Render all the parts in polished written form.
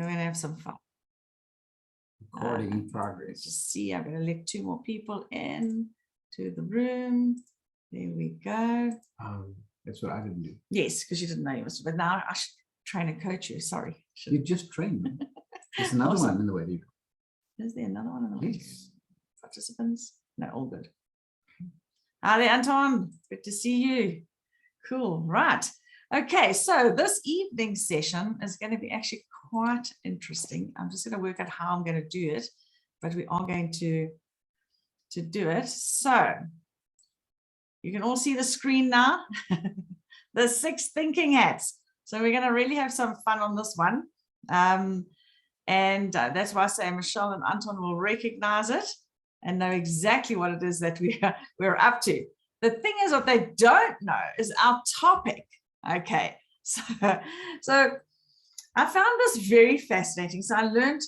we're going to have some fun. Recording in progress. Just see, I'm going to let 2 more people in to the room. There we go. That's what I didn't do. Yes, because you didn't know you must, but now I should train and coach you. Sorry. You just trained me. There's another Awesome. one in the way. Is there another one in the way? Yes. Participants? No, all good. Hi there, Anton. Good to see you. Cool. Right. Okay, so this evening session is going to be actually quite interesting. I'm just going to work out how I'm going to do it, but we are going to do it. So you can all see the screen now. The 6 thinking hats. So we're going to really have some fun on this one. And that's why I say Michelle and Anton will recognize it and know exactly what it is that we're up to. The thing is, what they don't know is our topic. Okay, so I found this very fascinating. So I learned,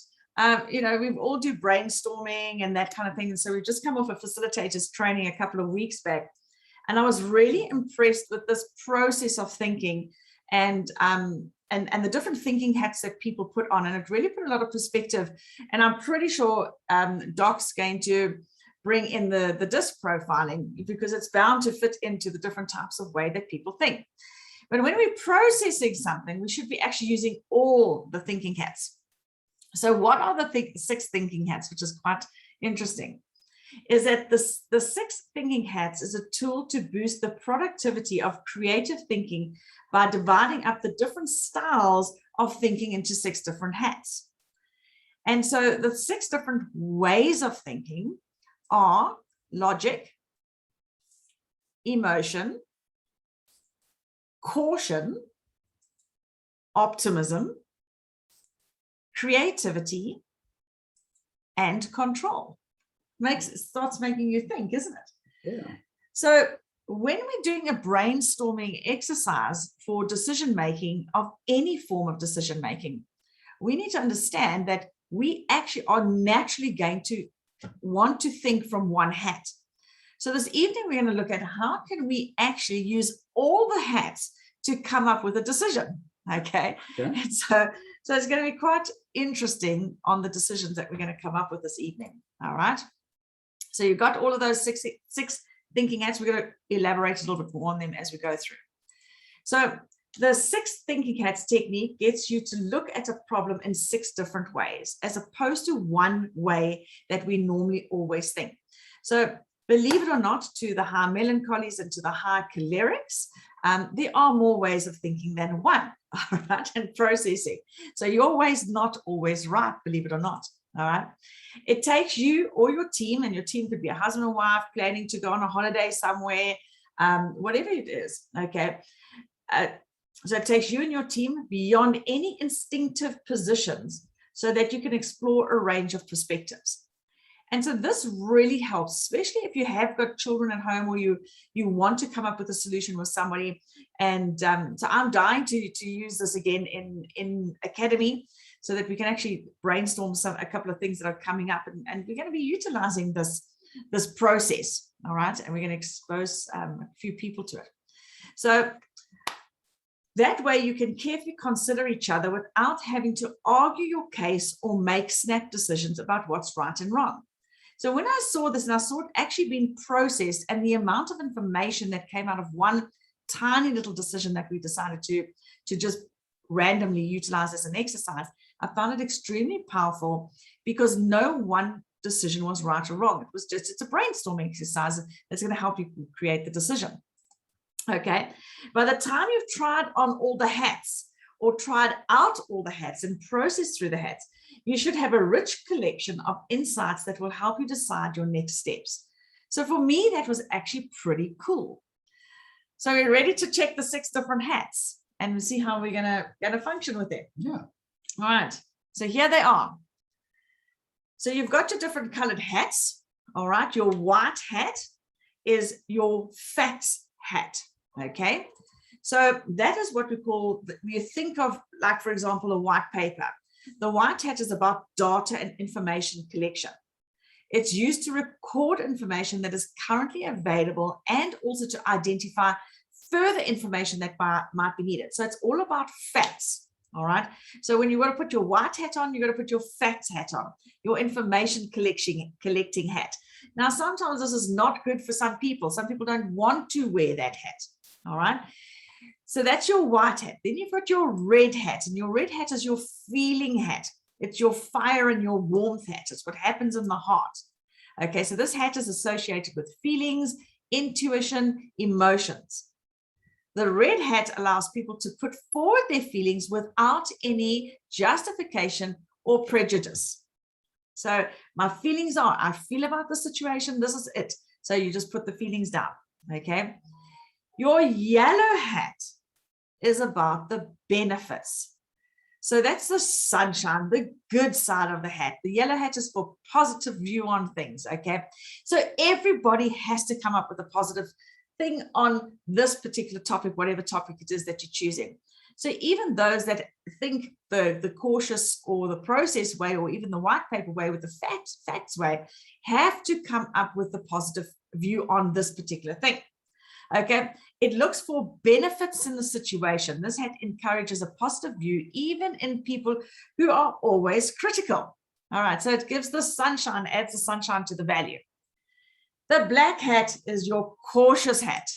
we all do brainstorming and that kind of thing. And so we've just come off a facilitators training a couple of weeks back. And I was really impressed with this process of thinking and the different thinking hats that people put on. And it really put a lot of perspective. And I'm pretty sure Doc's going to bring in the DISC profiling, because it's bound to fit into the different types of way that people think. But when we're processing something, we should be actually using all the thinking hats. So what are the 6 thinking hats, which is quite interesting, is that the 6 thinking hats is a tool to boost the productivity of creative thinking by dividing up the different styles of thinking into 6 different hats. And so the 6 different ways of thinking are logic, emotion, caution, optimism, creativity, and control. Starts making you think, isn't it? Yeah. So when we're doing a brainstorming exercise for decision making, of any form of decision making, we need to understand that we actually are naturally going to want to think from one hat. So this evening, we're going to look at how can we actually use all the hats to come up with a decision. Okay. And so it's going to be quite interesting on the decisions that we're going to come up with this evening. All right. So you've got all of those six thinking hats. We're going to elaborate a little bit more on them as we go through. So the 6 thinking hats technique gets you to look at a problem in 6 different ways, as opposed to one way that we normally always think. So believe it or not, to the high melancholies and to the high cholerics, there are more ways of thinking than one, all right, and processing. So your way's not always right, believe it or not, all right. It takes you or your team, and your team could be a husband or wife planning to go on a holiday somewhere, whatever it is, okay. So it takes you and your team beyond any instinctive positions so that you can explore a range of perspectives. And so this really helps, especially if you have got children at home, or you want to come up with a solution with somebody. And so I'm dying to use this again in Academy, so that we can actually brainstorm a couple of things that are coming up, and we're going to be utilizing this process, all right? And we're going to expose a few people to it. So that way you can carefully consider each other without having to argue your case or make snap decisions about what's right and wrong. So when I saw this, and I saw it actually being processed, and the amount of information that came out of one tiny little decision that we decided to just randomly utilize as an exercise, I found it extremely powerful, because no one decision was right or wrong. It's a brainstorming exercise that's going to help you create the decision. Okay. By the time you've tried on all the hats, or tried out all the hats and processed through the hats, you should have a rich collection of insights that will help you decide your next steps. So for me, that was actually pretty cool. So we're ready to check the 6 different hats and see how we're gonna function with them. Yeah. All right. So here they are. So you've got your different colored hats. All right. Your white hat is your facts hat. Okay. So that is what we call, you think of, like, for example, a white paper. The white hat is about data and information collection. It's used to record information that is currently available, and also to identify further information that might be needed. So it's all about facts. All right. So when you want to put your white hat on, you got to put your facts hat on, your information collecting hat. Now, sometimes this is not good for some people. Some people don't want to wear that hat. All right. So that's your white hat. Then you've got your red hat, and your red hat is your feeling hat. It's your fire and your warmth hat. It's what happens in the heart. Okay. So this hat is associated with feelings, intuition, emotions. The red hat allows people to put forward their feelings without any justification or prejudice. So my feelings are, I feel about the situation, this is it. So you just put the feelings down, okay? Your yellow hat is about the benefits. So that's the sunshine, the good side of the hat. The yellow hat is for positive view on things, okay? So everybody has to come up with a positive thing on this particular topic, whatever topic it is that you're choosing. So even those that think the cautious or the process way, or even the white paper way with the facts way, have to come up with a positive view on this particular thing. Okay, it looks for benefits in the situation. This hat encourages a positive view, even in people who are always critical. All right, so it gives the sunshine, adds the sunshine to the value. The black hat is your cautious hat.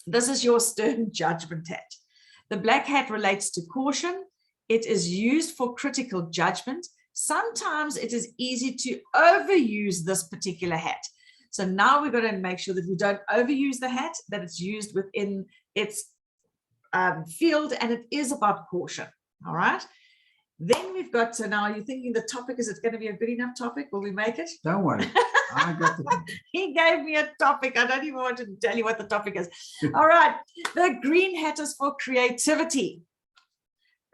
This is your stern judgment hat. The black hat relates to caution. It is used for critical judgment. Sometimes it is easy to overuse this particular hat. So now we've got to make sure that we don't overuse the hat, that it's used within its field, and it is about caution. All right. Then we've got, so now you're thinking the topic, is it going to be a good enough topic? Will we make it? Don't worry. I got the He gave me a topic. I don't even want to tell you what the topic is. All right. The green hat is for creativity.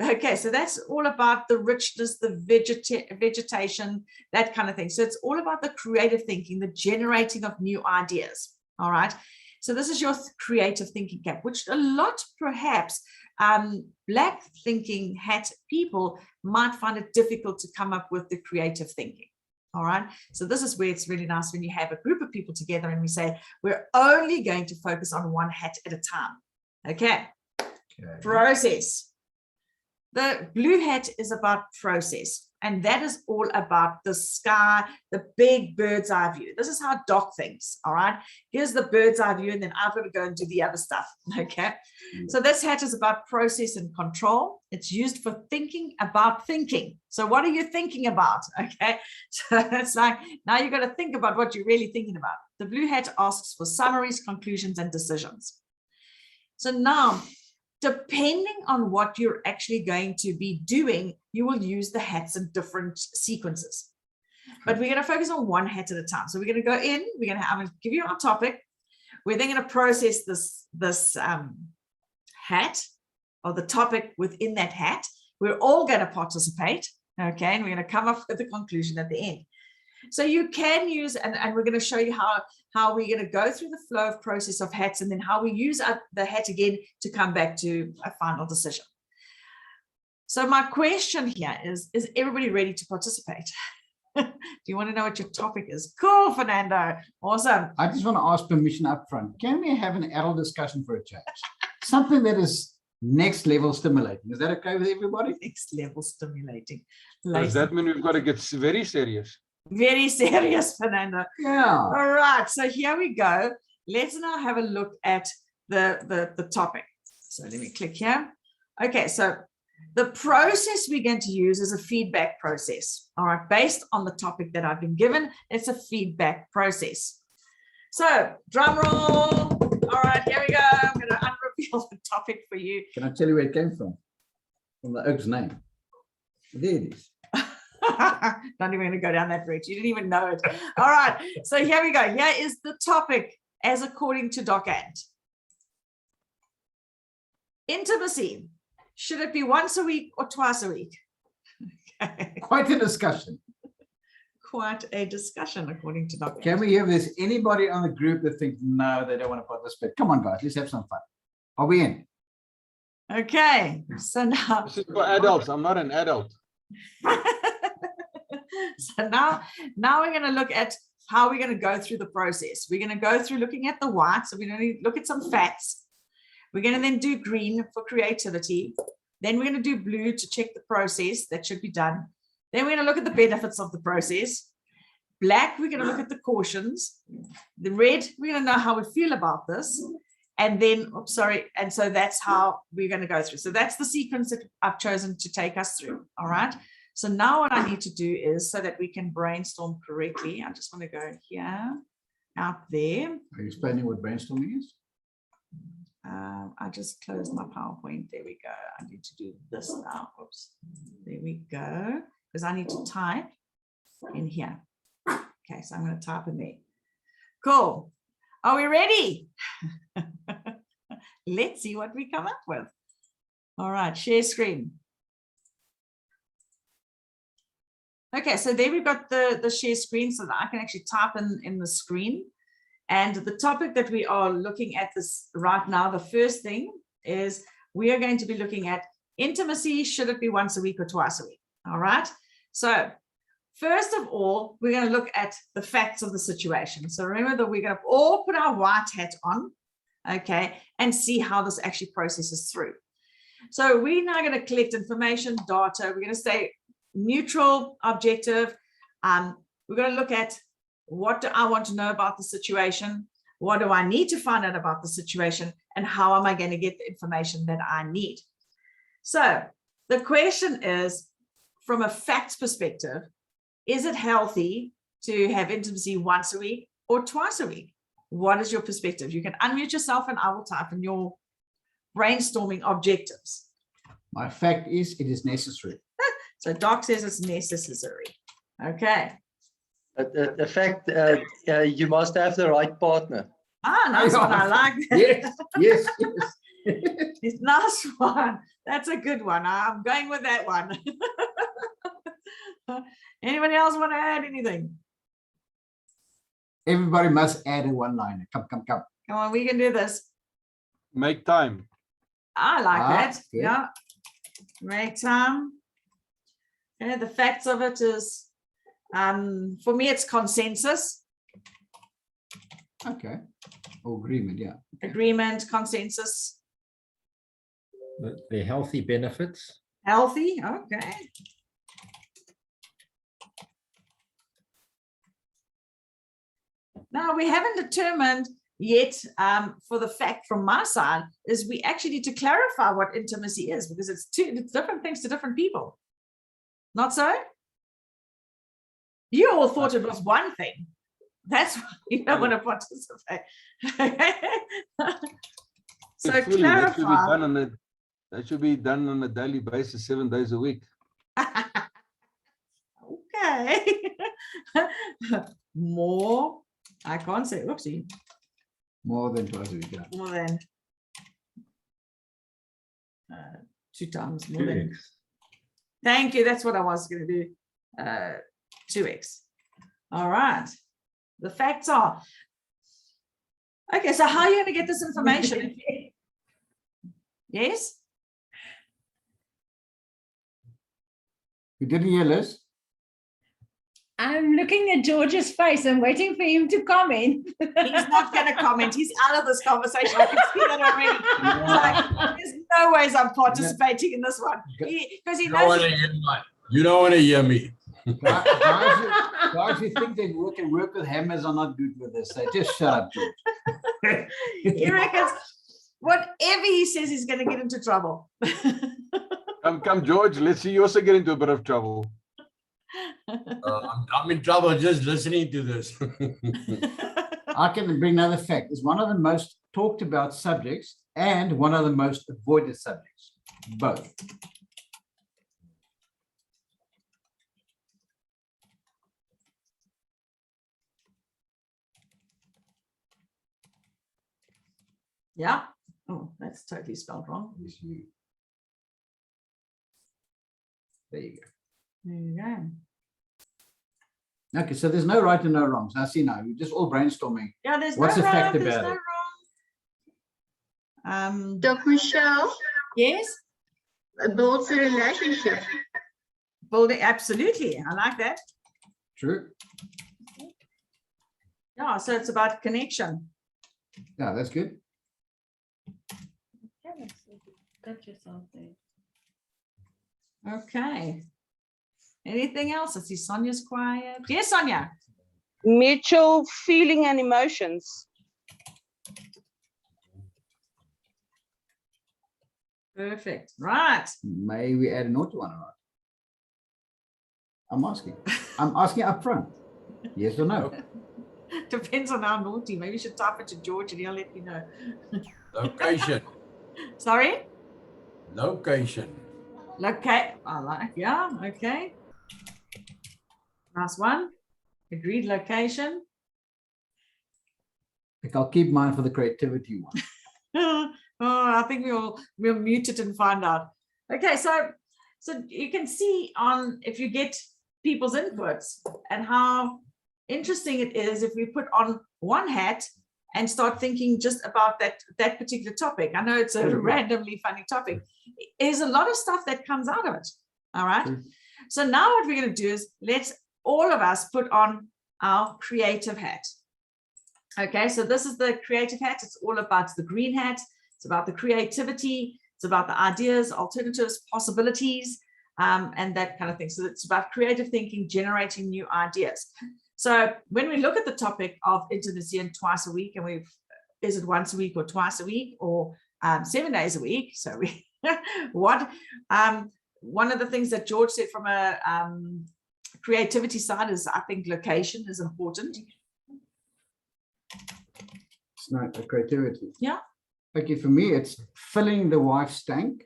Okay, so that's all about the richness, the vegetation, that kind of thing. So it's all about the creative thinking, the generating of new ideas. All right. So this is your creative thinking cap, which a lot perhaps black thinking hat people might find it difficult to come up with the creative thinking. All right. So this is where it's really nice when you have a group of people together and we say, we're only going to focus on one hat at a time. Okay. Process. The blue hat is about process, and that is all about the sky, the big bird's eye view. This is how Doc thinks. All right. Here's the bird's eye view, and then I've got to go and do the other stuff. Okay. So this hat is about process and control. It's used for thinking about thinking. So what are you thinking about? Okay. So it's like, now you've got to think about what you're really thinking about. The blue hat asks for summaries, conclusions, and decisions. So now, depending on what you're actually going to be doing, you will use the hats in different sequences. But we're going to focus on one hat at a time. So we're going to go in, I'm going to give you our topic. We're then going to process this hat, or the topic within that hat. We're all going to participate, okay? And we're going to come up with the conclusion at the end. So you can use, and we're going to show you how we're going to go through the flow of process of hats, and then how we use the hat again to come back to a final decision. So my question here is everybody ready to participate? Do you want to know what your topic is? Cool, Fernando. Awesome. I just want to ask permission up front. Can we have an adult discussion for a change? Something that is next level stimulating. Is that okay with everybody? Next level stimulating. Does that mean we've got to get very serious? Very serious, Fernando. Yeah. All right. So here we go. Let's now have a look at the topic. So let me click here. Okay. So the process we're going to use is a feedback process. All right. Based on the topic that I've been given, it's a feedback process. So drum roll. All right. Here we go. I'm going to unreveal the topic for you. Can I tell you where it came from? From the oak's name. There it is. Not even going to go down that route. You didn't even know it. All right. So here we go. Here is the topic as according to Doc Ant. Intimacy. Should it be once a week or twice a week? Okay. Quite a discussion. Quite a discussion according to Doc Ant. Can we hear if there's anybody on the group that thinks, no, they don't want to participate? Come on, guys. Let's have some fun. Are we in? Okay. So now. This is for adults. I'm not an adult. So now we're going to look at how we're going to go through the process. We're going to go through looking at the white. So we're going to look at some facts. We're going to then do green for creativity. Then we're going to do blue to check the process that should be done. Then we're going to look at the benefits of the process. Black, we're going to look at the cautions. The red, we're going to know how we feel about this. And then, oops, sorry. And so that's how we're going to go through. So that's the sequence that I've chosen to take us through. All right. So now what I need to do is, so that we can brainstorm correctly, I just want to go here, out there. Are you explaining what brainstorming is? I just closed my PowerPoint. There we go. I need to do this now. Oops. There we go. Because I need to type in here. Okay, so I'm going to type in there. Cool. Are we ready? Let's see what we come up with. All right, share screen. Okay, so there we've got the share screen so that I can actually type in the screen. And the topic that we are looking at this right now, the first thing is we are going to be looking at intimacy. Should it be once a week or twice a week? All right. So first of all, we're going to look at the facts of the situation. So remember that we're going to all put our white hat on, okay, and see how this actually processes through. So we're now going to collect information, data. We're going to stay neutral, objective. We're going to look at what do I want to know about the situation? What do I need to find out about the situation? And how am I going to get the information that I need? So the question is, from a facts perspective, is it healthy to have intimacy once a week or twice a week? What is your perspective? You can unmute yourself and I will type in your brainstorming objectives. My fact is it is necessary. So Doc says it's necessary. Okay. The fact you must have the right partner. Ah, nice one. I like that. Yes, yes, yes. It's nice one. That's a good one. I'm going with that one. Anybody else want to add anything? Everybody must add a one-liner. Come, come, come. Come on, we can do this. Make time. I like that. good. Yeah. Make time. Okay, the facts of it is, for me, it's consensus, Okay. Oh, agreement, yeah. agreement, consensus, The healthy benefits. healthy. Okay. Now, we haven't determined yet, for the fact from my side, is we actually need to clarify what intimacy is, because it's different things to different people. Not so? You all thought it was one thing. That's why you don't want to participate. So Fully, clarify. that should be done on a daily basis, 7 days a week. Okay. More, I can't say, oopsie, More than twice a week, yeah. more than 2 times more than. 2x. Thank you. That's what I was going to do. 2x. All right. The facts are. Okay, so how are you going to get this information? Yes? You didn't hear, Liz? I'm looking at George's face. I'm waiting for him to comment. He's not going to comment. He's out of this conversation. I can see that already. It's like, there's no ways I'm participating in this one. Because he knows. You don't want to hear me. Guys who think they can work with hammers are not good with this. So just shut up, George. He reckons whatever he says, he's going to get into trouble. Come, George. Let's see you also get into a bit of trouble. I'm in trouble just listening to this. I can bring another fact. It's one of the most talked about subjects and one of the most avoided subjects. Both. Yeah. Oh, that's totally spelled wrong. Yes, you. There you go. There you go. Okay, so there's no right and no wrongs. I see now. We're just all brainstorming. Yeah, there's What's no the fact right, there's about no it? wrong. Dr. Michelle, Yes, builds a relationship. building, absolutely. I like that. True. Yeah, so it's about connection. Yeah, that's good. Okay. Anything else? I see Sonia's quiet. Yes, Sonia. Mutual feeling and emotions. Perfect. Right. May we add a naughty one or not? I'm asking up front. Yes or no? Depends on how naughty. Maybe you should type it to George and he'll let me know. Location, Sorry? location. Okay. I like, yeah, okay. Nice one. Agreed location. I'll keep mine for the creativity one. Oh, I think we'll mute it and find out. Okay, so you can see on if you get people's inputs and how interesting it is if we put on one hat and start thinking just about that particular topic. I know it's a randomly funny topic. There's a lot of stuff that comes out of it. All right. So now what we're going to do is let's all of us put on our creative hat. Okay, so this is the creative hat. It's all about the green hat. It's about the creativity. It's about the ideas, alternatives, possibilities, and that kind of thing. So it's about creative thinking, generating new ideas. So when we look at the topic of intimacy and twice a week, and is it once a week or twice a week or 7 days a week? So we one of the things that George said from a creativity side is I think location is important. It's not a creativity. Yeah. Okay, for me, it's filling the wife's tank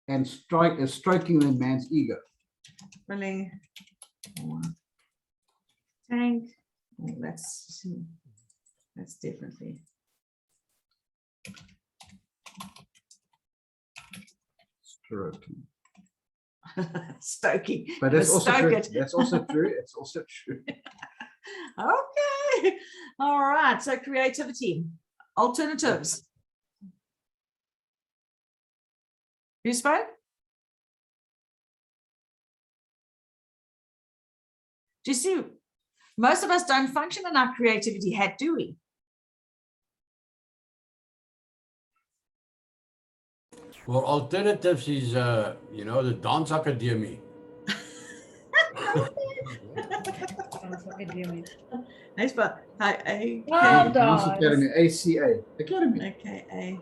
and stroking the man's ego. Filling tank. Oh, that's definitely. Stroking. Stoking. But that's also Stoke true. it. That's also true. It's also true. Okay. All right. So creativity, alternatives. Who spoke? Do you see? Most of us don't function in our creativity hat, do we? For alternatives is, the dance academy. Nice, but Well Dance done. Academy, ACA, Academy. Okay,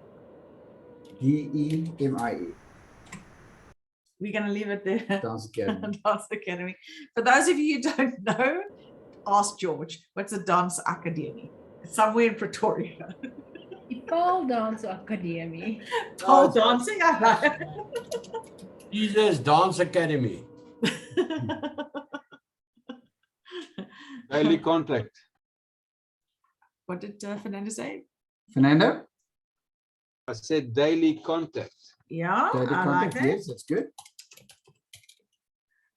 DEMIE, we're going to leave it there. Dance Academy. Dance Academy. For those of you who don't know, ask George. What's a dance academy? It's somewhere in Pretoria. Pole Dance Academy. Pole dancing. I Jesus Dance Academy. know. Daily contact. What did Fernando say? Fernando? I said daily contact. Yeah, Daily I like contact, that. yes, that's good.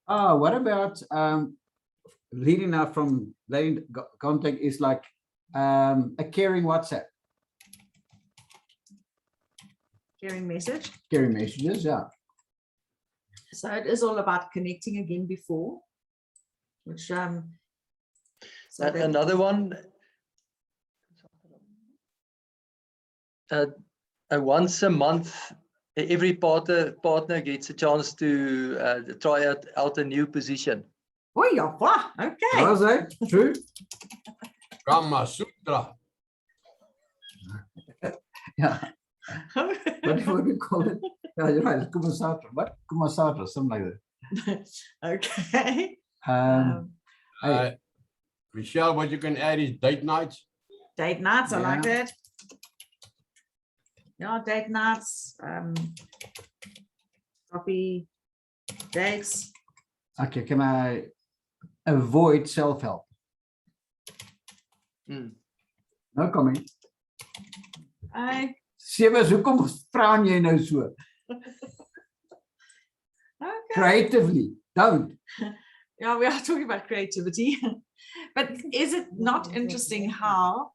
Oh, what about leading out from daily contact is like a caring WhatsApp, Sharing message. caring messages, yeah. So it is all about connecting again before, which so that, Another one, once a month, every partner gets a chance to try out a new position. oh yeah, wow, okay. Was that true? Kama Sutra. Yeah. What do we call it? Yeah, you're right. It's Kumasatra. What? Kumasatra, something like that. Okay. Hey, Michelle, what you can add is date nights. Date nights, I like Yeah. that. Yeah, date nights, coffee, dates. okay, can I avoid self-help? No comment. Sebas, hoekom vra jy nou so? Okay. Creatively, don't. Yeah, we are talking about creativity, but is it not interesting how,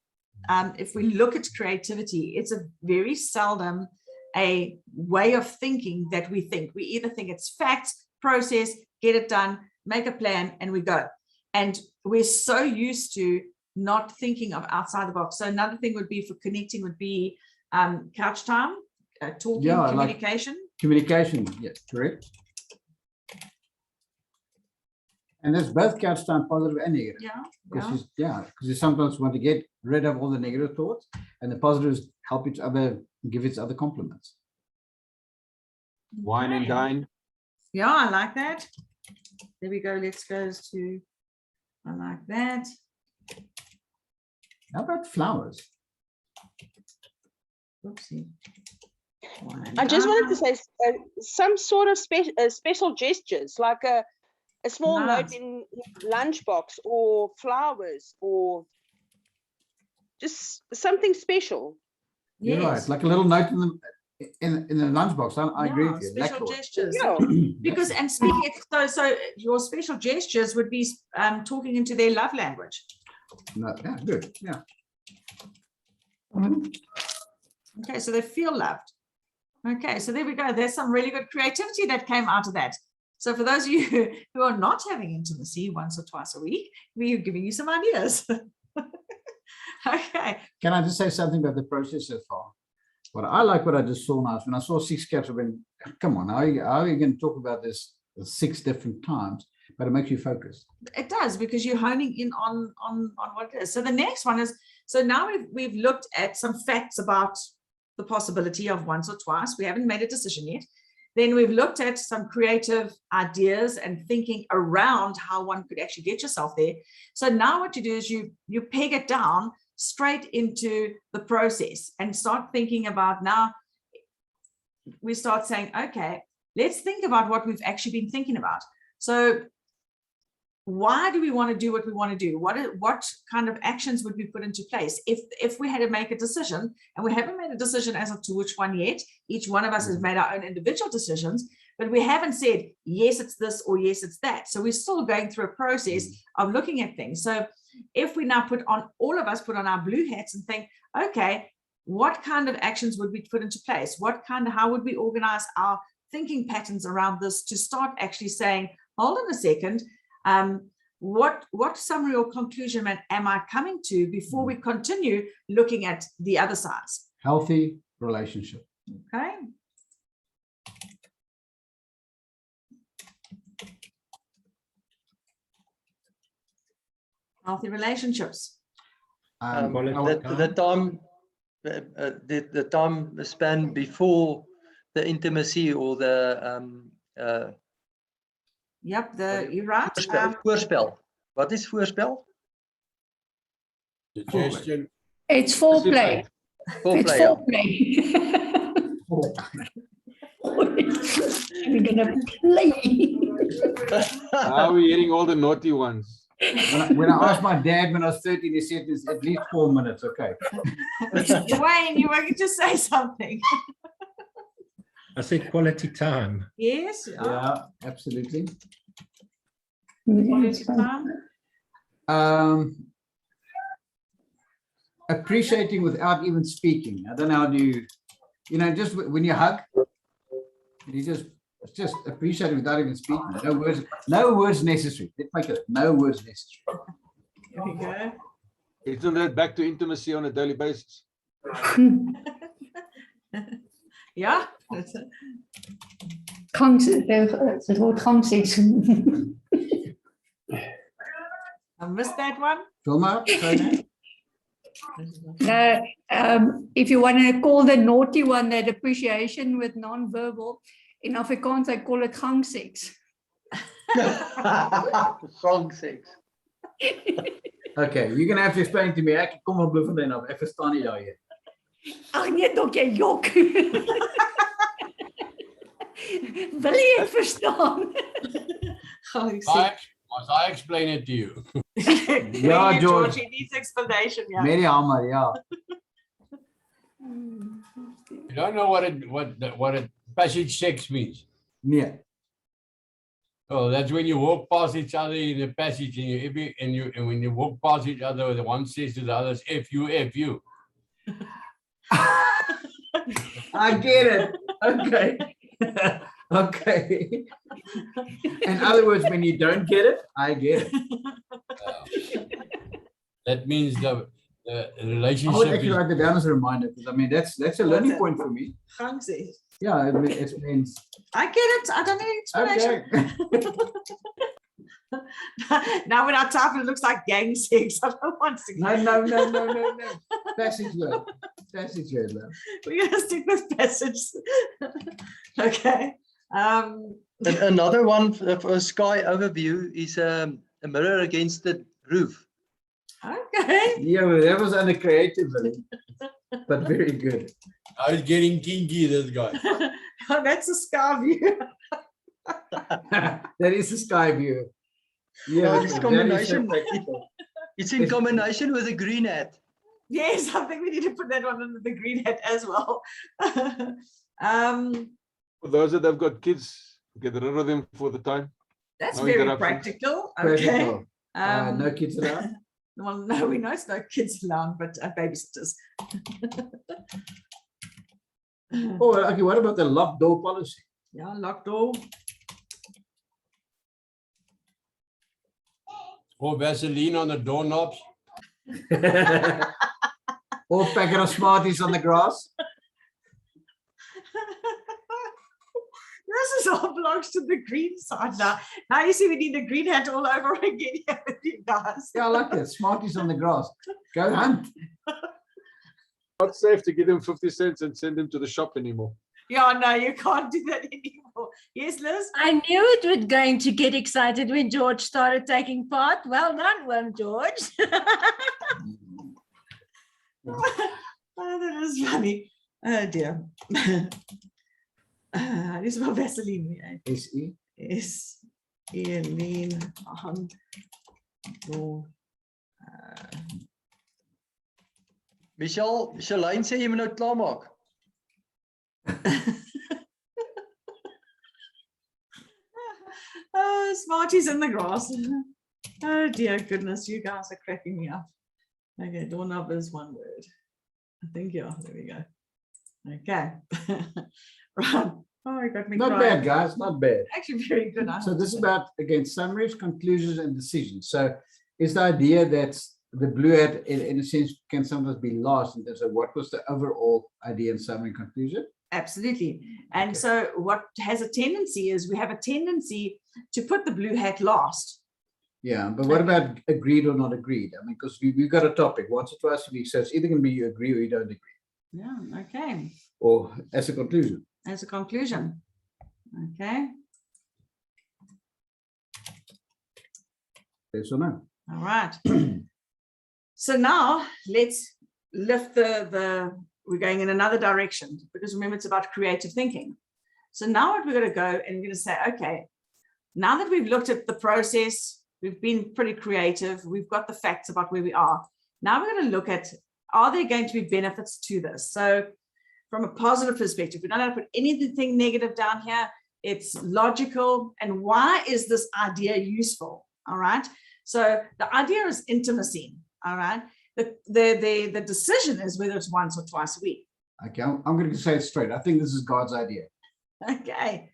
if we look at creativity, it's a very seldom a way of thinking that we think. We either think it's facts, process, get it done, make a plan, and we go. And we're so used to not thinking of outside the box. So another thing would be for connecting would be couch time, talking, Yeah, like- communication. Communication, yes, correct. And that's both couch time, positive and negative. Yeah. Because you sometimes want to get rid of all the negative thoughts, and the positives help each other give each other compliments. Wine and Okay. dine. Yeah, I like that. There we go. Let's go to, I like that. How about flowers? Oopsie. I just wanted to Wine. say some sort of special gestures, like a small note Nice. in lunchbox or flowers or just something special. You're right, Yes. like a little note in the lunchbox. I agree Yeah, with you. special Lacroix. gestures. Yeah. Because, and speaking, so your special gestures would be talking into their love language. No, yeah, good. Yeah. Okay, so they feel loved. Okay, so there we go. There's some really good creativity that came out of that. So for those of you who are not having intimacy once or twice a week, we're giving you some ideas. Okay. Can I just say something about the process so far? What I just saw now is when I saw 6 caps, I went, come on, how are you going to talk about this 6 different times? But it makes you focus. It does, because you're honing in on what it is. So the next one is, so now we've looked at some facts about the possibility of once or twice. We haven't made a decision yet. Then we've looked at some creative ideas and thinking around how one could actually get yourself there. So now what you do is you peg it down straight into the process and start thinking about, now we start saying, okay, let's think about what we've actually been thinking about. So why do we want to do what we want to do? What kind of actions would we put into place if we had to make a decision? And we haven't made a decision as of to which one yet. Each one of us has made our own individual decisions, but we haven't said, yes, it's this or yes, it's that. So we're still going through a process of looking at things. So if we now all of us put on our blue hats and think, okay, what kind of actions would we put into place? How would we organize our thinking patterns around this to start actually saying, hold on a second, what summary or conclusion am I coming to before we continue looking at the other sides? Healthy relationship. Okay. Healthy relationships. Quality The time, the time span before the intimacy or the Yep, you're right. voorspel. Wat is voorspel? Suggestion. It's foreplay. It's Voorplay, ja. foreplay. We're gonna play. Now we're hearing all the naughty ones. When I asked my dad when I was 13, he said it's at least 4 minutes. Okay. Dwayne, you were going to say something. I said quality time. Yes. Yeah, absolutely. Quality time. Appreciating without even speaking. I don't know how do you, just when you hug, you just appreciate it without even speaking. No words necessary. Let's make it no words necessary. Here we go. Isn't that back to intimacy on a daily basis? Yeah. Het woord gangseks. I missed that one. Vilma, sorry. If you want to call the naughty one that appreciation with non-verbal, in Afrikaans I call it gangseks. Gangseks. Okay, you're gonna have to explain to me. Ek kom op van dan af. Ek verstaan nie jou hier. Ag nee, dok jy jok. Wil jy het verstaan? Oh, you see. Must I explain it to you? Ja, George. He needs explanation. Yeah. Mary Hammer, ja. You don't know what a passage 6 means. Nee. Oh, that's when you walk past each other in the passage, and when you walk past each other, the one says to the others, "F you, F you." I get it. Okay. Okay. In other words, when you don't get it, I get it. That means the I would relationship actually is write it down as a reminder because I mean that's a learning point for me. Gangseks. Yeah, it means I get it. I don't need explanation. okay. Now when I type it, it looks like gang sex. I don't want to. No. Passage word. Passage word, love. We're gonna stick with passage. Okay. And another one for a sky overview is a mirror against the roof. Okay. Yeah, well, that was under creativity, but very good. I was getting kinky, this guy. Oh, that's a sky view. That is the sky view. Yeah, It's that is so combination. practical. It's in combination with a green hat. Yes, I think we need to put that one under the green hat as well. For those that have got kids, get rid of them for the time. That's No very interruptions. practical. Okay. Practical. Um, No kids allowed. Well, no, we know it's no kids allowed, but babysitters. Oh, okay, what about the locked door policy? Yeah, locked door. Or Vaseline on the doorknobs. Or packet of Smarties on the grass? This is all belongs to the green side now. Now you see we need a green hat all over again here with you guys. Yeah, I like that. Smarties on the grass. Go hunt. Not safe to give them 50 cents and send them to the shop anymore. Yeah, no, you can't do that anymore. Yes, Liz? I knew it was going to get excited when George started taking part. Well done, George. Oh, that is funny. Oh dear. This is my Vaseline. SE. Yes. Lean on door. Michelle, Shalane sê jy moet nou klaarmaak. Oh, Smarties in the grass. Oh dear goodness, you guys are cracking me up. Okay, doorknob is one word. I think, yeah, there we go. Okay. Right. Oh, you got me Not crying. bad, guys, not bad. Actually, very good. I So have this to is say. about, again, summaries, conclusions, and decisions. So is the idea that the blue hat, in a sense, can sometimes be lost in terms of what was the overall idea and summary and conclusion? Absolutely. And Okay. so what has a tendency is we have a tendency to put the blue hat last. Yeah, but what about agreed or not agreed? I mean, because we've got a topic once or twice a week, so it's either going to be you agree or you don't agree, Yeah, okay. or as a conclusion. As a conclusion. Okay, Yes or no? all right. So now let's lift we're going in another direction, because remember, it's about creative thinking. So now what we're going to go and we're going to say, okay, now that we've looked at the process, we've been pretty creative, we've got the facts about where we are. Now we're going to look at, are there going to be benefits to this? So from a positive perspective, we don't have to put anything negative down here. It's logical. And why is this idea useful? All right. So the idea is intimacy. All right. The decision is whether it's once or twice a week. Okay, I'm going to say it straight. I think this is God's idea. Okay.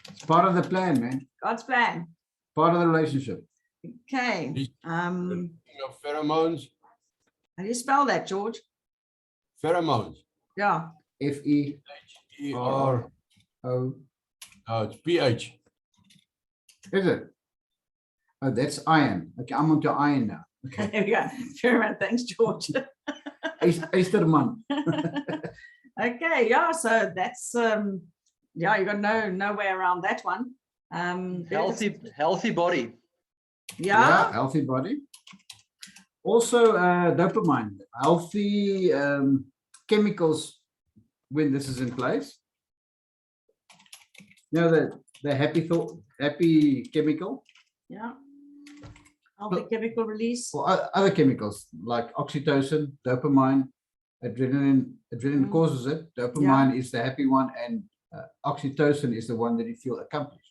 It's part of the plan, man. God's plan. Part of the relationship. Okay. Yes. Um, Pheromones. how do you spell that, George? Pheromones. Yeah. FERO. E-R. Oh, it's PH. Is it? Oh, that's iron. Okay, I'm onto iron now. Okay. There we go. Very much. Thanks, George. Easterman. Okay. Yeah. So that's yeah, you got no way around that one. Healthy body. Yeah. Healthy body. Also, dopamine. Healthy chemicals when this is in place. You know, the happy chemical. Yeah. Healthy chemical release. Or other chemicals like oxytocin, dopamine, adrenaline. Adrenaline causes it. Dopamine is the happy one, and oxytocin is the one that you feel accomplished.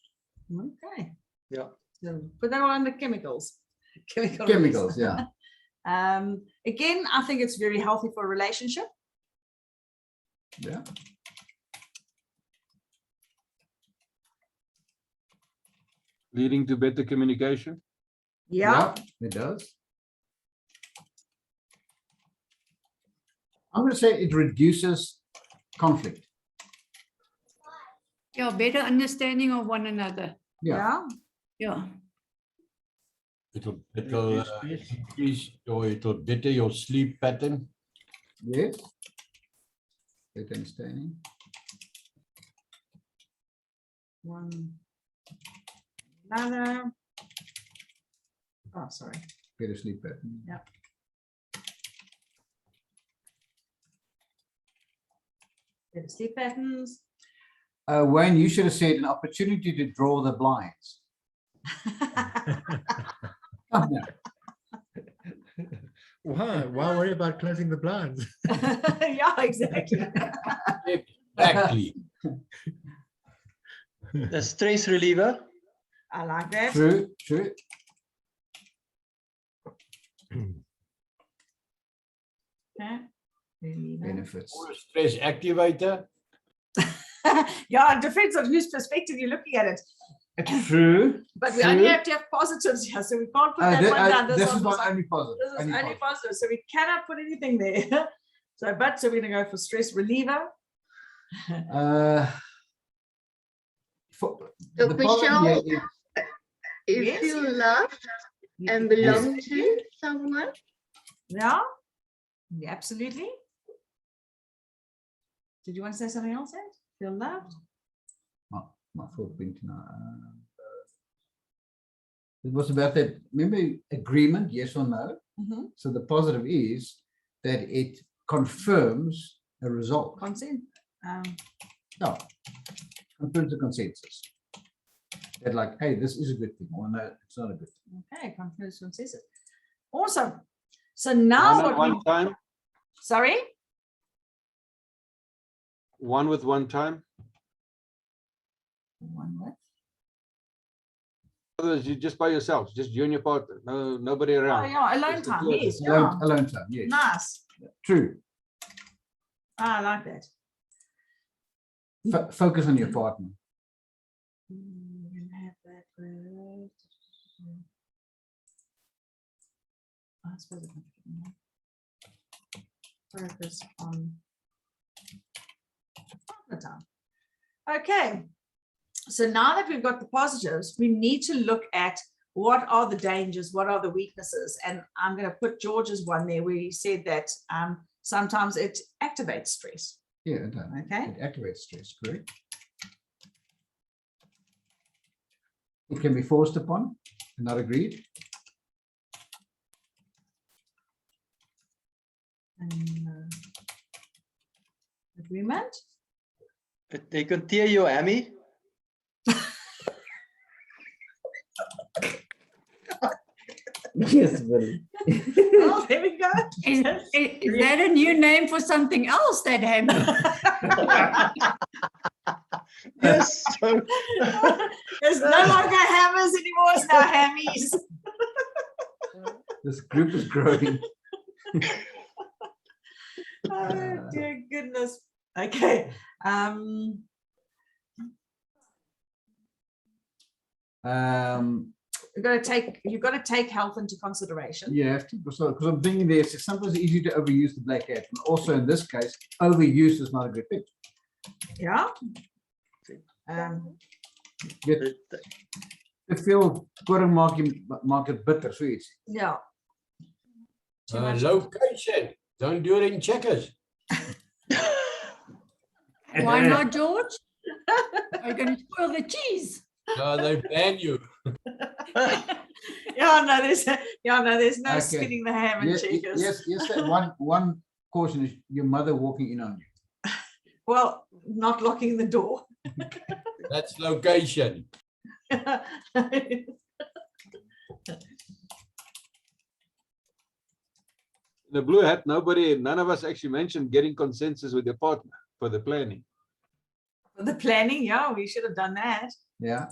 Okay. Yeah. So put that all under chemicals. Chemical release. Chemicals, yeah. Again, I think it's very healthy for a relationship. Yeah. Leading to better communication. Yeah. It does. I'm going to say it reduces conflict. Yeah, better understanding of one another. Yeah. Yeah. It'll Reduce stress. increase or it'll better your sleep pattern. Yes. Better understanding. One. Another. Oh, sorry. Better sleep pattern. Yeah. Better sleep patterns. Wayne, you should have said an opportunity to draw the blinds. Oh, no. Why worry about closing the blinds? Yeah, exactly. Exactly. A stress reliever. I like that. True, true. Okay. Reliever. Benefits. Or a stress activator. Yeah, it depends on whose perspective you're looking at it. True. But we only true. have to have positives here, so we can't put that one down. This is one one was- only positive. This is only only positive. positive, so we cannot put anything there. So we're gonna go for stress reliever. For, So the problem Michelle, here if Yes. you love and belong to someone, Yeah, yeah, absolutely. Did you want to say something else, Ed? Feel loved? my fourth point now. It was about that, remember agreement, yes or no? Mhm. So the positive is that it confirms a result. Consent. No, confirms the consensus. That like, hey, this is a good thing, or no, it's not a good thing. Okay, confirms consensus. Awesome. So now One at what we, one time, sorry? one with one time. One with. Others, you just by yourself, just you and your partner, nobody Oh, around. yeah, alone Just the time, two of yes, you. yeah. Alone time, yes. Nice. True. I like that. Focus on your partner. We can have that word. I suppose I can put it in there. Focus on partner time. Okay. So now that we've got the positives, we need to look at what are the dangers, what are the weaknesses, and I'm going to put George's one there where he said that sometimes it activates stress. Yeah, it does. Okay. It activates stress, correct? It can be forced upon and not agreed. And, agreement. They can tear your hammy. Yes, Billy. Oh, there we go. Is that a new name for something else, that hammy? Yes. So, It's no longer hammers anymore, it's now hammies. This group is growing. Oh, dear goodness. Okay. You've got to take health into consideration. You have to, because I'm thinking there's sometimes it's easy to overuse the black hat. And also in this case, overuse is not a good thing. Yeah. Te veel koring maak het bitter, zoiets. Yeah. Too much. Location. Don't do it in checkers. Why not, George? Are you going to spoil the cheese? No, they ban you. Yeah, no, there's no Okay. spinning the ham and Yes, checkers. yes, that one caution is your mother walking in on you. Well, not locking the door. That's location. The blue hat, none of us actually mentioned getting consensus with your partner for the planning. The planning, yeah, we should have done that. Yeah.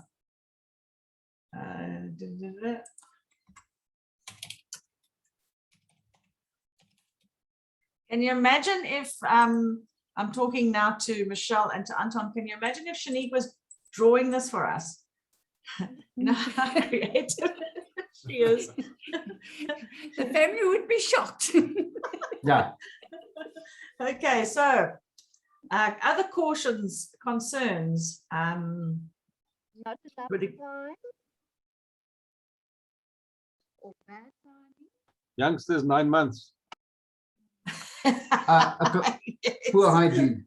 Can you imagine if I'm talking now to Michelle and to Anton, can you imagine if Shanique was drawing this for us? You know how creative she is. The family would be shocked. Yeah. Okay, so other cautions, concerns. not enough Would it- time. or bad timing? Youngsters, 9 months. Poor hygiene.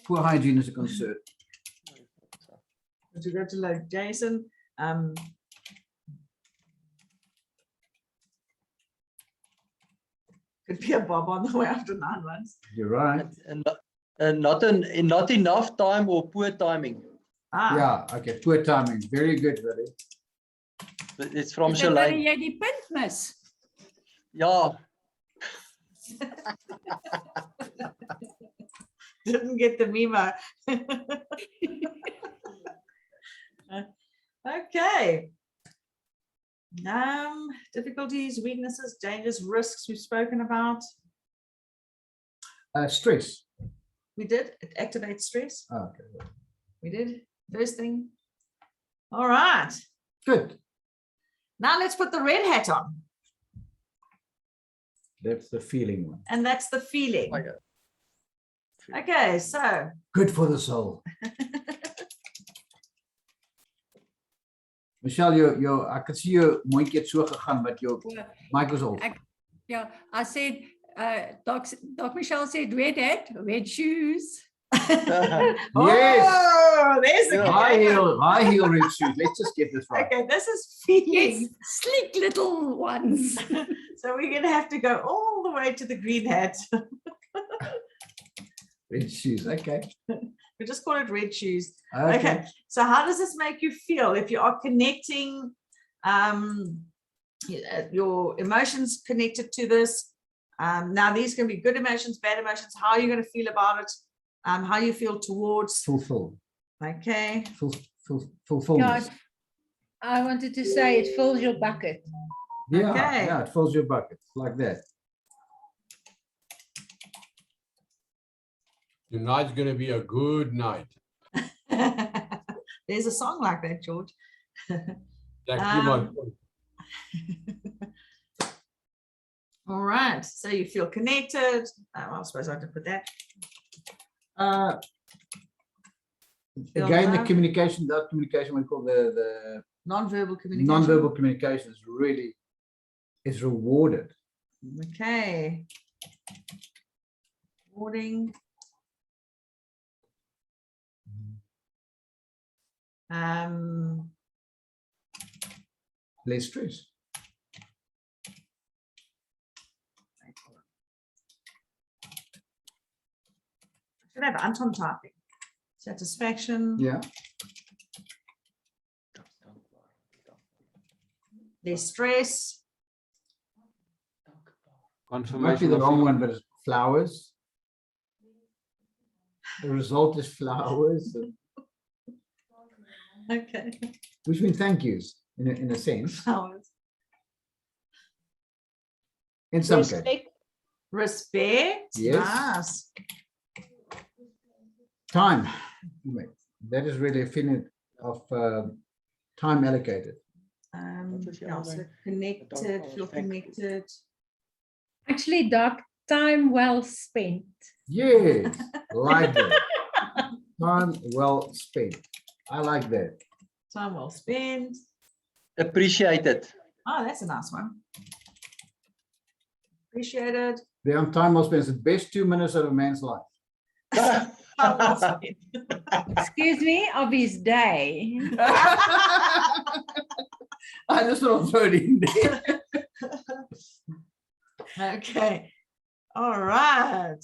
Poor hygiene is a concern. To go to like Jason, could be a bob on the way after 9 months. You're right. And not enough time or poor timing. Ah, Yeah, okay, poor timing. Very good, buddy. It's from Is dit wanneer Shalane. jy die punt mis? Ja, didn't get the memo. Okay. Difficulties, weaknesses, dangers, risks we've spoken about. Stress. We did, it activates stress. Okay, We did, first thing. All right, good. now let's put the red hat on, That's the feeling one. and that's the feeling. oh ja. Okay, so Good for the soul. Michelle, I can see you mooi keer so gegaan, but your mic was off. Yeah, I said, Doc Michelle said red hat, red shoes. Yes. Oh, there's the High heel red shoes. Let's just get this right. Okay, this is Yes, feeling. sleek little ones. So we're gonna have to go all the way to the green hat. Red shoes, okay. We just call it red shoes. Okay. Okay, so how does this make you feel if you are connecting your emotions connected to this? Now these can be good emotions, bad emotions. How are you going to feel about it? How you feel towards? Fulfill. Okay. Fulfillment. I wanted to say it fills your bucket. Yeah, Okay. yeah, it fills your bucket like that. Tonight's gonna be a good night. There's a song like that, George. Exactly my point. All right, so you feel connected. I suppose I could put that. Feel Again, the love. communication, that communication we call the Non-verbal communication. non-verbal communication is really is rewarded. Okay. Rewarding. Less stress. Should have Anton typing. Satisfaction. Yeah. Less stress. Might be Confirmation the of wrong feeling. one, but it's flowers. The result is flowers, Okay. which mean thank yous in a sense. Flowers. In some case. Respect. Respect. Yes. Nice. Time. Wait, that is really a feeling of time allocated. Yeah, so connected, feel connected. Actually, Doc, time well spent. Yes, like that. Time well spent. I like that. Time well spent. Appreciated. Oh, that's a nice one. Appreciated. The time well spent is the best 2 minutes of a man's life. Time well spent. Excuse me, of his day. I just want to throw it in there. Okay. All right.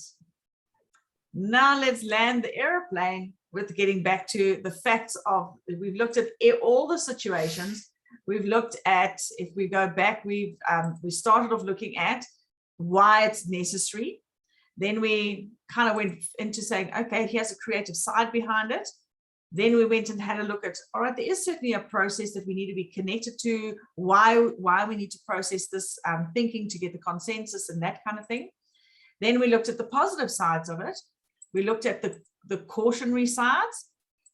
Now let's land the airplane with getting back to the facts of, we've looked at all the situations. We've looked at, if we go back, we started off looking at why it's necessary. Then we kind of went into saying, okay, here's a creative side behind it. Then we went and had a look at, all right, there is certainly a process that we need to be connected to, why we need to process this thinking to get the consensus and that kind of thing. Then we looked at the positive sides of it. We looked at the cautionary sides.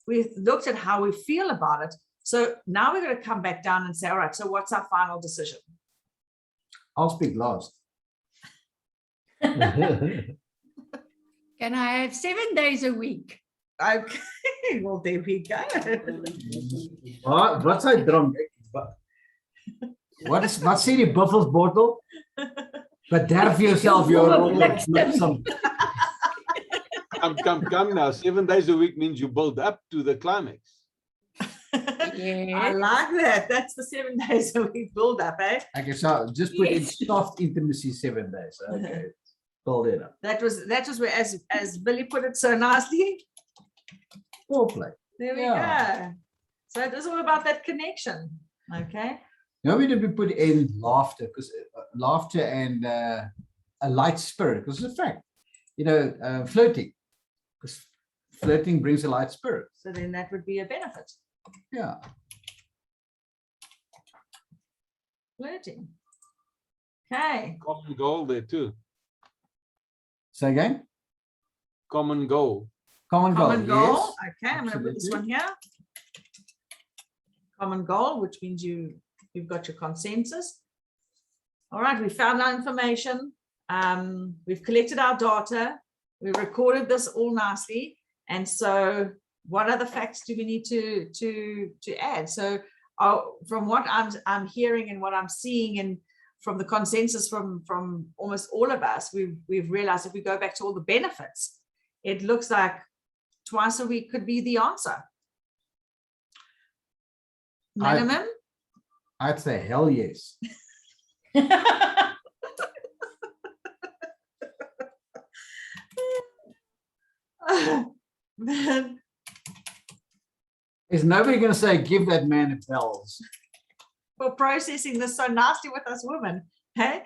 We looked at how we feel about it. So now we're going to come back down and say, all right, so what's our final decision? I'll speak last. Can I have 7 days a week? Okay, well, there we go. Wat sy drank? Wat sê die buffelsbottel? Bederf yourself, you're some. Come now. 7 days a week means you build up to the climax. I like that. That's the 7 days a week build up, eh? Okay, so just put in Yes. soft intimacy 7 days. Okay, build it up. That was where, as Billy put it so nicely. Foreplay. There we Yeah. go. So it is all about that connection. Okay. Now we did we put in laughter, because laughter and a light spirit, because it's a fact. You know, flirting, because flirting brings a light spirit. So then that would be a benefit. Yeah. Flirting. Okay. Common goal there too. So again, Common goal. common goal. Common goal. Yes. Okay, I'm going to put this absolutely. one here. Common goal, which means you've got your consensus. All right, we found our information. We've collected our data. We recorded this all nicely. And so what other facts do we need to add? So from what I'm hearing and what I'm seeing, and from the consensus from almost all of us, we've realized if we go back to all the benefits, it looks like twice a week could be the answer. Minimum. I'd say hell yes. Then Is nobody going to say, give that man a bells? for processing this so nicely with us women. Hey,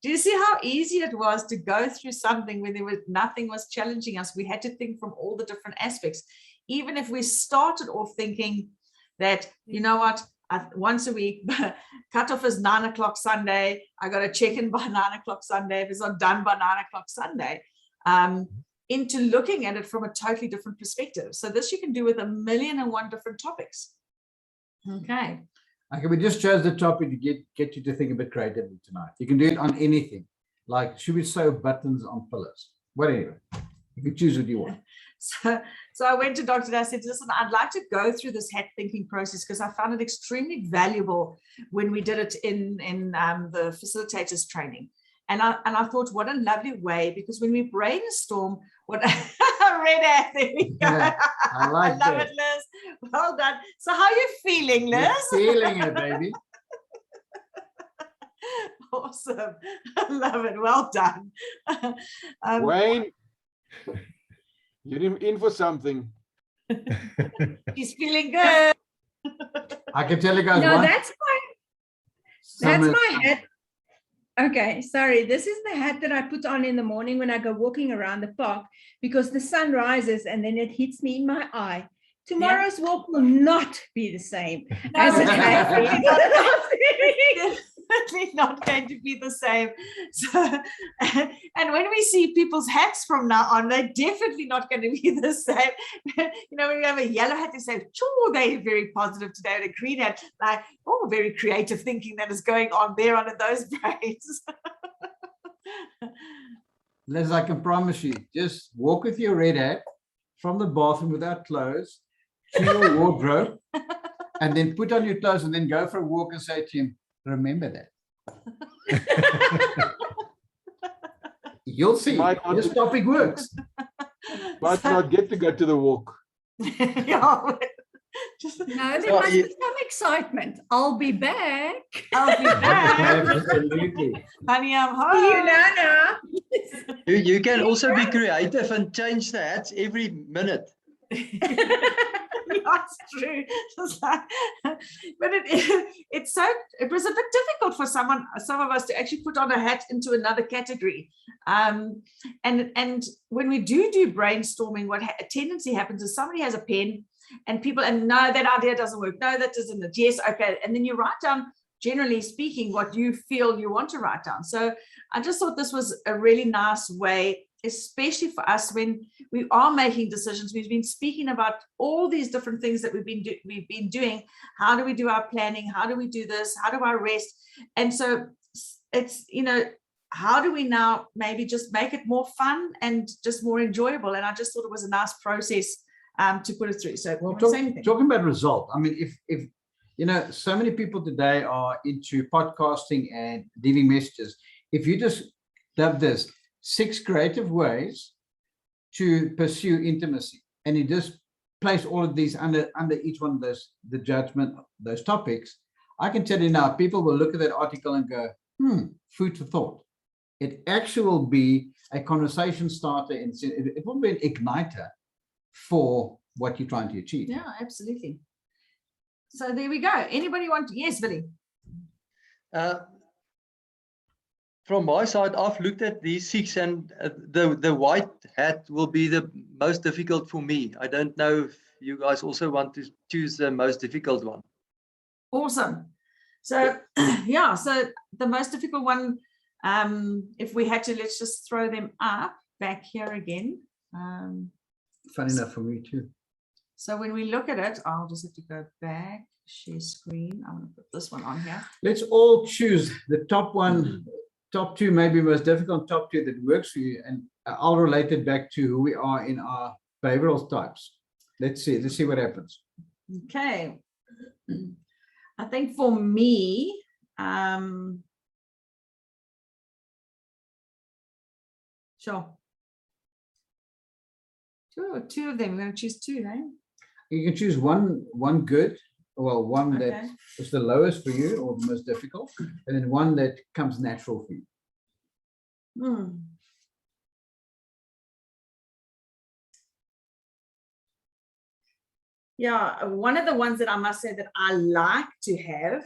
do you see how easy it was to go through something when nothing was challenging us? We had to think from all the different aspects. Even if we started off thinking that, you know what, once a week, cutoff is 9 o'clock Sunday. I got to check in by 9 o'clock Sunday. If it's not done by 9 o'clock Sunday, into looking at it from a totally different perspective. So this you can do with 1,000,001 different topics. Okay. Okay, we just chose the topic to get you to think a bit creatively tonight. You can do it on anything. Like, should we sew buttons on pillows? Whatever. You can choose what you want. So I went to Dr. and I said, listen, I'd like to go through this hat thinking process because I found it extremely valuable when we did it in the facilitators training. And I thought, what a lovely way, because when we brainstorm, what I read at, there we go. I like love that. it, Liz. Well done. So how are you feeling, Liz? You're feeling it, baby. Awesome. I love it. Well done. Wayne, you're in for something. He's feeling good. I can tell you guys No, one. that's summer- my hat. Okay, sorry. This is the hat that I put on in the morning when I go walking around the park, because the sun rises and then it hits me in my eye. Tomorrow's walk will not be the same as it has been. Definitely not going to be the same. So, and when we see people's hats from now on, they're definitely not going to be the same. You know, when you have a yellow hat, they say, "Sure, they're very positive today." And a green hat, like, oh, very creative thinking that is going on there under those braids. Liz, I can promise you, just walk with your red hat from the bathroom without clothes to your wardrobe, and then put on your clothes and then go for a walk and say to him, remember that. You'll see. Might not- This topic works. Might not get to go to the walk. Yeah. Just, No, there So must you- be some excitement. I'll be back. I'll be back. Absolutely. Honey, I'm See you, home. Nana. You can also be creative and change the hats every minute. That's true. It's like- but it was a bit difficult for some of us to actually put on a hat into another category. And when we do brainstorming, what a tendency happens is somebody has a pen and no, that idea doesn't work. No, that doesn't. Yes, okay. And then you write down, generally speaking, what you feel you want to write down. So I just thought this was a really nice way, especially for us when we are making decisions. We've been speaking about all these different things that we've been doing. How do we do our planning? How do we do this? How do I rest? And so it's, you know, how do we now maybe just make it more fun and just more enjoyable? And I just thought it was a nice process to put it through. So Well, you want to say anything? talking about result, I mean, if You know, so many people today are into podcasting and leaving messages. If you just dub this 6 creative ways to pursue intimacy, and you just place all of these under each one of those, the judgment, those topics, I can tell you now, people will look at that article and go, food for thought. It actually will be a conversation starter, and it will be an igniter for what you're trying to achieve. Yeah, absolutely. So there we go. Anybody want? Yes, Billy. From my side, I've looked at these 6, and the white hat will be the most difficult for me. I don't know if you guys also want to choose the most difficult one. Awesome. So yeah, so the most difficult one, if we had to, let's just throw them up back here again. Funny enough for me too. So when we look at it, I'll just have to go back, share screen. I'm going to put this one on here. Let's all choose the top one, top 2, maybe most difficult, top 2 that works for you, and I'll relate it back to who we are in our behavioral types. Let's see what happens. Okay. I think for me, sure. 2 of them. We're going to choose 2, eh? You can choose one good, well, one Okay. that is the lowest for you or the most difficult, and then one that comes natural for you. Yeah, one of the ones that I must say that I like to have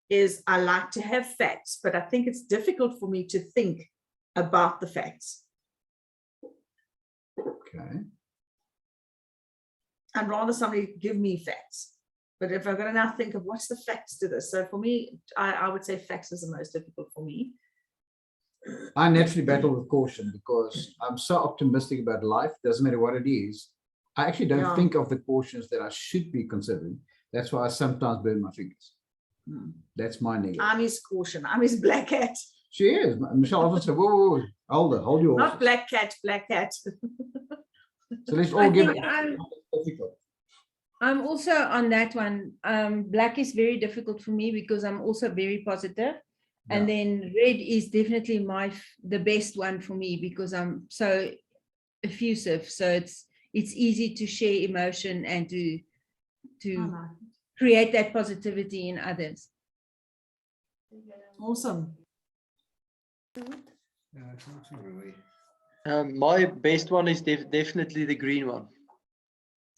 is I like to have facts, but I think it's difficult for me to think about the facts. Okay. I'd rather somebody give me facts. But if I'm going to now think of what's the facts to this, so for me, I would say facts is the most difficult for me. I naturally battle with caution because I'm so optimistic about life, doesn't matter what it is. I actually don't Yeah. think of the cautions that I should be considering. That's why I sometimes burn my fingers. That's my negative. I'm his caution. I'm his black cat. She is. Michelle often said, whoa, hold your Not horses. black cat, black cat. So let's I all give think it. Difficult. I'm also on that one. Black is very difficult for me because I'm also very positive. And then red is definitely the best one for me because I'm so effusive. So it's easy to share emotion and to create that positivity in others. Awesome. My best one is definitely the green one.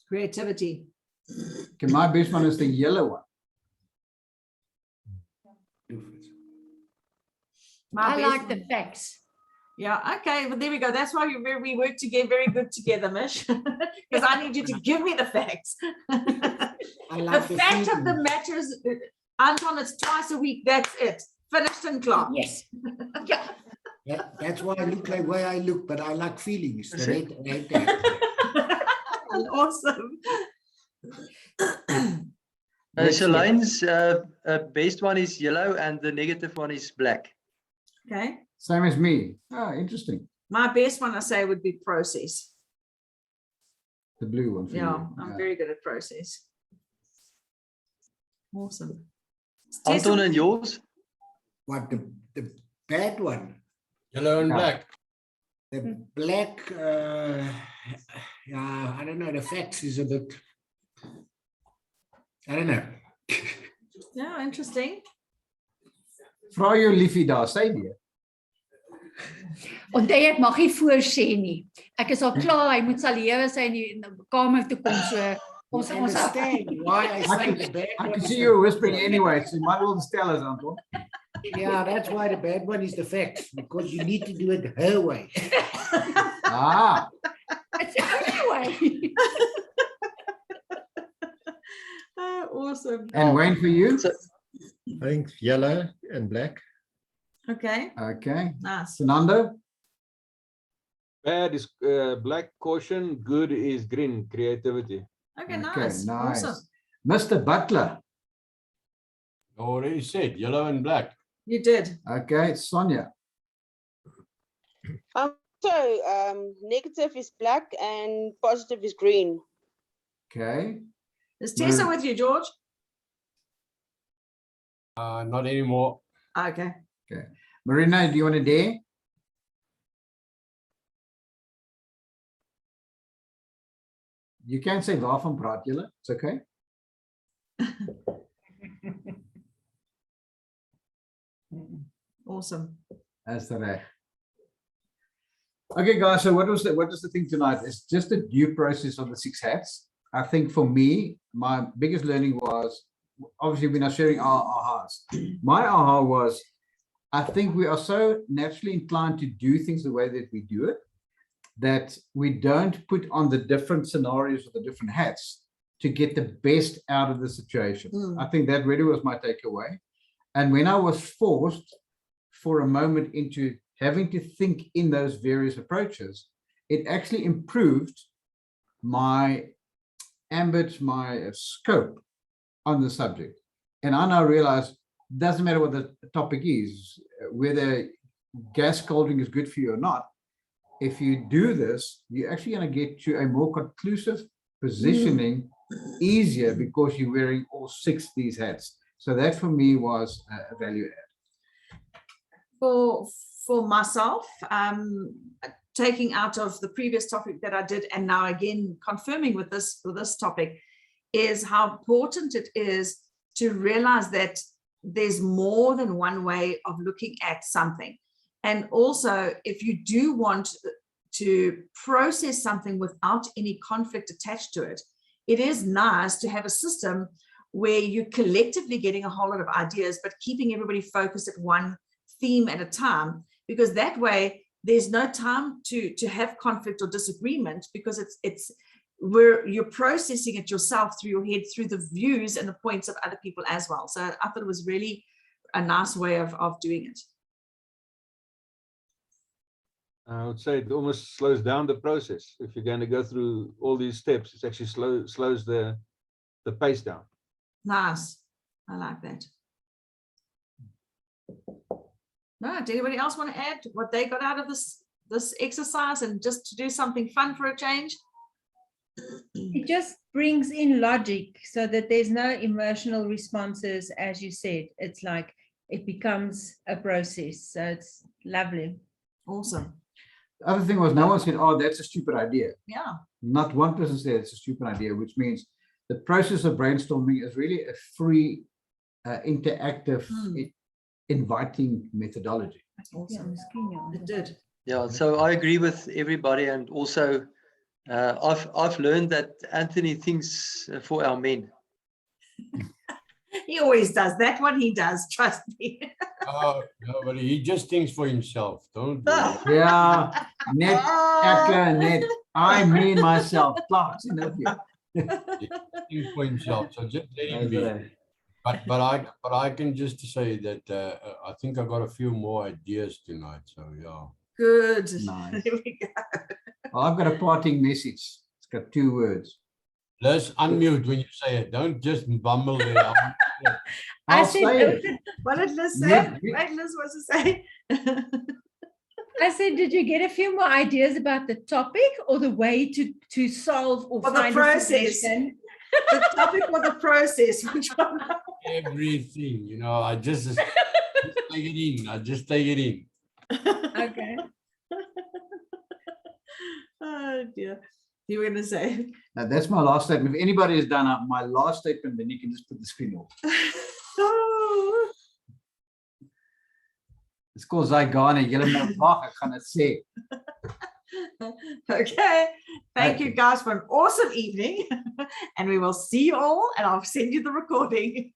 Creativity. Okay, my best one is the yellow one. My I best like one. the facts. Yeah, okay, but there we go. That's why we work together very good together, Mish. Because I need you to give me the facts. The fact of the matter is, Anton, it's twice a week. That's it. Finished and clear. Yes. Yeah. That's why I look like way I look, but I like feelings. The red. Awesome. Shalane's best one is yellow and the negative one is black. Okay. Same as me. Oh, interesting. My best one, I say, would be process. The blue one. For Yeah, you. I'm very good at process. Awesome. Anton, and yours? What the bad one? Yellow and black. The black, yeah, I don't know. The facts is a bit, I don't know. Yeah, interesting. Vra jou liefie daar, sê die. Onthou ek mag nie voorsê nie. Ek is al klaar, hy moet sal lewe sy in die kamer toe kom so ons Understand why I say the bad I one can is see the- you whispering anyway, so you might well tell us, Anton. Yeah, that's why the bad one is the facts, because you need to do it her way. Ah, It's the only way. Awesome. and Wayne for you? I think yellow and black. Okay, Okay. nice. Fernando? Bad is black, caution. Good is green, creativity. Okay, Okay, nice. nice. Awesome. Mr. Butler? I already said yellow and black. You did. Okay, Sonia? So negative is black and positive is green. Okay. Is Tessa with you, George? Not anymore. Okay. Marina, do you want to dare? You can say waarvan praat julle? It's okay. Awesome. That's the right. Okay, guys. So what was the thing tonight? It's just a due process of the 6 hats. I think for me, my biggest learning was obviously we're not sharing our ahas. My aha was, I think we are so naturally inclined to do things the way that we do it, that we don't put on the different scenarios with the different hats to get the best out of the situation. I think that really was my takeaway. And when I was forced for a moment into having to think in those various approaches, it actually improved my ambit, my scope on the subject. And I now realize it doesn't matter what the topic is, whether gas scalding is good for you or not. If you do this, you're actually going to get to a more conclusive positioning easier because you're wearing all 6 these hats. So that for me was a value add. For myself, taking out of the previous topic that I did, and now again confirming with this topic, is how important it is to realize that there's more than one way of looking at something. And also, if you do want to process something without any conflict attached to it, it is nice to have a system where you're collectively getting a whole lot of ideas, but keeping everybody focused at one theme at a time, because that way there's no time to have conflict or disagreement, because it's where you're processing it yourself through your head, through the views and the points of other people as well. So I thought it was really a nice way of doing it. I would say it almost slows down the process. If you're going to go through all these steps, it actually slows the pace down. Nice. I like that. Right. Anybody else want to add what they got out of this exercise, and just to do something fun for a change? It just brings in logic so that there's no emotional responses, as you said. It's like it becomes a process. So it's lovely. Awesome. The other thing was, no one said, oh, that's a stupid idea. Yeah. Not one person said it's a stupid idea, which means the process of brainstorming is really a free, interactive, inviting methodology. Awesome. It did. Yeah, so I agree with everybody, and also I've learned that Anthony thinks for our men. He always does. That one he does, trust me. Oh, no, but he just thinks for himself. Don't worry. Yeah, net, Akka, net, I mean myself. Class, you know, yeah. Think for himself. So just let him be. But I can just say that I think I got a few more ideas tonight. So yeah. Good. Nice. Here we go. Well, I've got a parting message. It's got 2 words. Let's unmute when you say it. Don't just bumble there. I'll say it. What did Liz say? Wait, Liz, what's to say? I said, did you get a few more ideas about the topic or the way to solve or the find process. a solution? The topic or the process? Which one? Everything, you know, I just take it in. I just take it in. Okay. Oh dear. You were going to say? Now, that's my last statement. If anybody has done my last statement, then you can just put the screen off. Oh. It's called Zygarne. Julle moet wag, ek gaan dit sê. Okay. Thank you guys for an awesome evening. And we will see you all, and I'll send you the recording.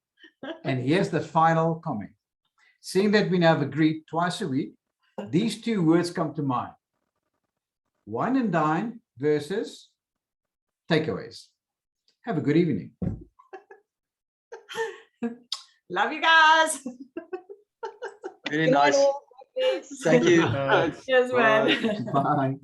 And here's the final comment. Seeing that we now have agreed twice a week, these 2 words come to mind. Wine and dine versus takeaways. Have a good evening. Love you guys. Very nice. Thank you. Cheers, man. Bye.